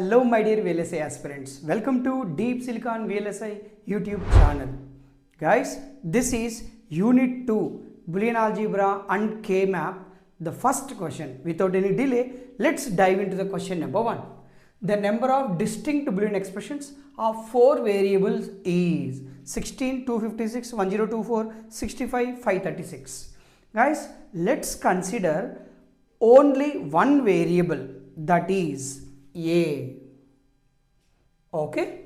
Hello my dear VLSI aspirants, welcome to Deep Silicon VLSI YouTube channel. Guys, this is Unit 2 Boolean Algebra and K-Map, the first question. Without any delay, let's dive into the question number 1. The number of distinct Boolean expressions of 4 variables is 16, 256, 1024, 65, 536. Guys, let's consider only one variable, that is A. Okay,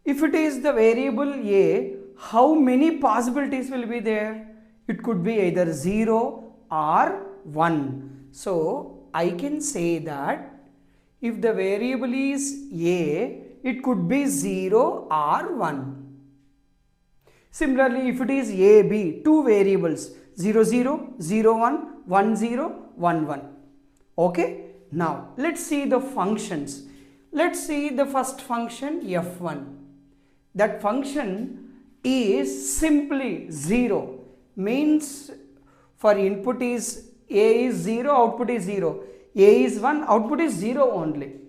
if it is the variable A, how many possibilities will be there? It could be either 0 or 1. So I can say that if the variable is A, it could be 0 or 1. Similarly, if it is A, B, two variables 0, 0, 0, 1, 1, 0, 1, 1. Okay, now let's see the functions. Let's see the first function f1. That function is simply 0, means for input is A is 0, output is 0. A is 1, output is 0 only.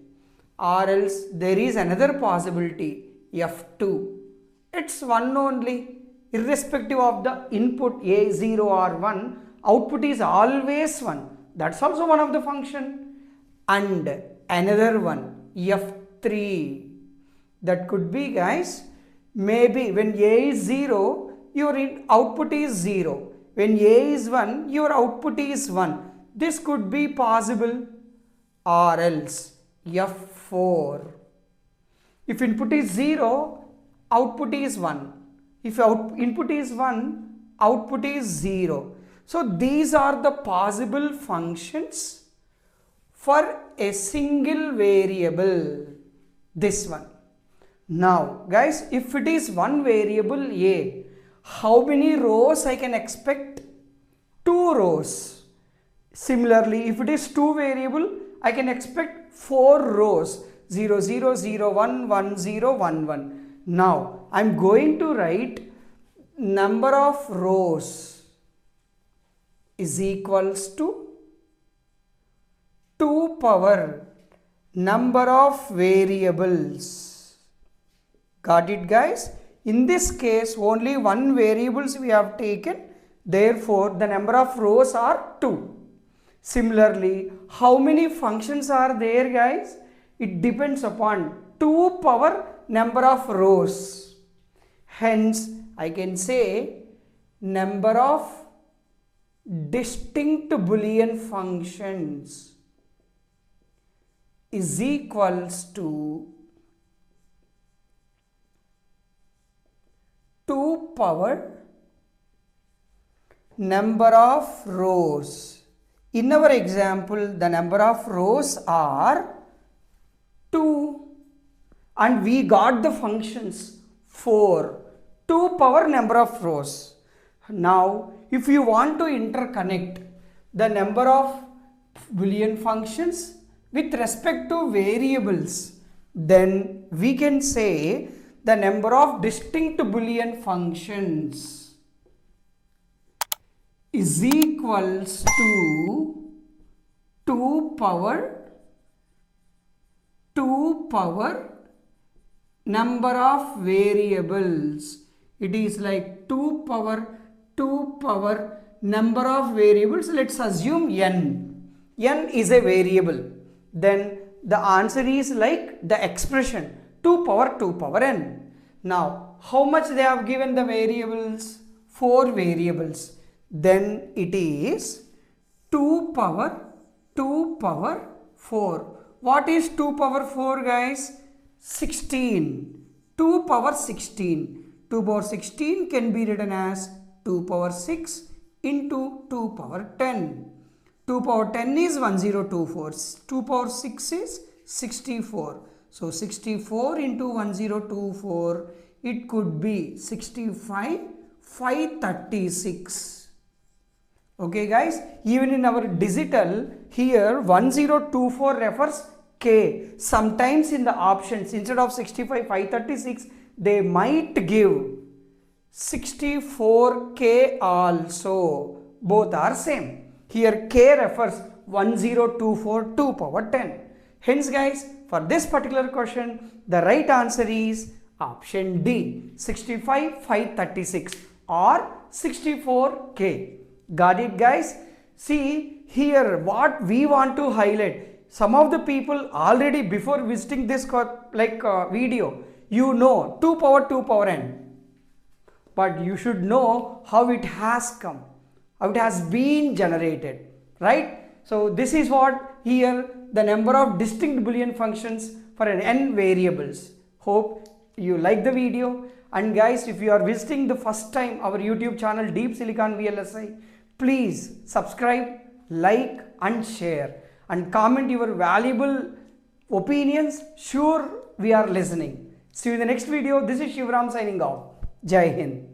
Or else there is another possibility, f2. It's 1 only. Irrespective of the input A 0 or 1, output is always 1. That's also one of the function. And another one, f3. That could be, guys, maybe when A is 0, your output is 0. When A is 1, your output is 1. This could be possible. Or else f4. If input is 0, output is 1. If input is 1, output is 0. So these are the possible functions for a single variable, this one. Now guys, if it is one variable A, how many rows I can expect? 2 rows. Similarly, if it is 2 variable, I can expect 4 rows, 0, 0, 0, 1, 1, 0, 1, 1. Now I am going to write number of rows is equals to 2 power number of variables. Got it, guys? In this case only one variables we have taken, therefore the number of rows are 2. Similarly, how many functions are there, guys? It depends upon 2 power number of rows. Hence I can say number of distinct Boolean functions is equals to 2 power number of rows. In our example, the number of rows are 2 and we got the functions 4. 2 power number of rows. Now if you want to interconnect the number of Boolean functions with respect to variables, then we can say the number of distinct Boolean functions is equals to 2 power number of variables. It is like 2 power number of variables. Let's assume n. N is a variable. Then the answer is like the expression 2 power n. Now how much they have given the variables? 4 variables. Then it is 2 power 4. What is 2 power 4, guys? 16. 2 power 16. 2 power 16 can be written as 2 power 6 into 2 power 10. 2 power 10 is 1024. 2 power 6 is 64. So 64 into 1024, it could be 65, 536. Okay, guys, even in our digital here 1024 refers K. Sometimes in the options instead of 65, 536, they might give 64K also. Both are same. Here K refers 1024 2 power 10. Hence guys, For this particular question, the right answer is option D, 65,536 or 64K. Got it, guys? See here what we want to highlight. Some of the people already before visiting this video, you know 2 power 2 power n. But you should know how it has come, how it has been generated, right? So this is what here the number of distinct Boolean functions for an n variables. Hope you like the video. And guys, if you are visiting the first time our YouTube channel Deep Silicon VLSI, please subscribe, like and share and comment your valuable opinions. Sure, we are listening. See you in the next video. This is Shivaram signing off. Jai Hind.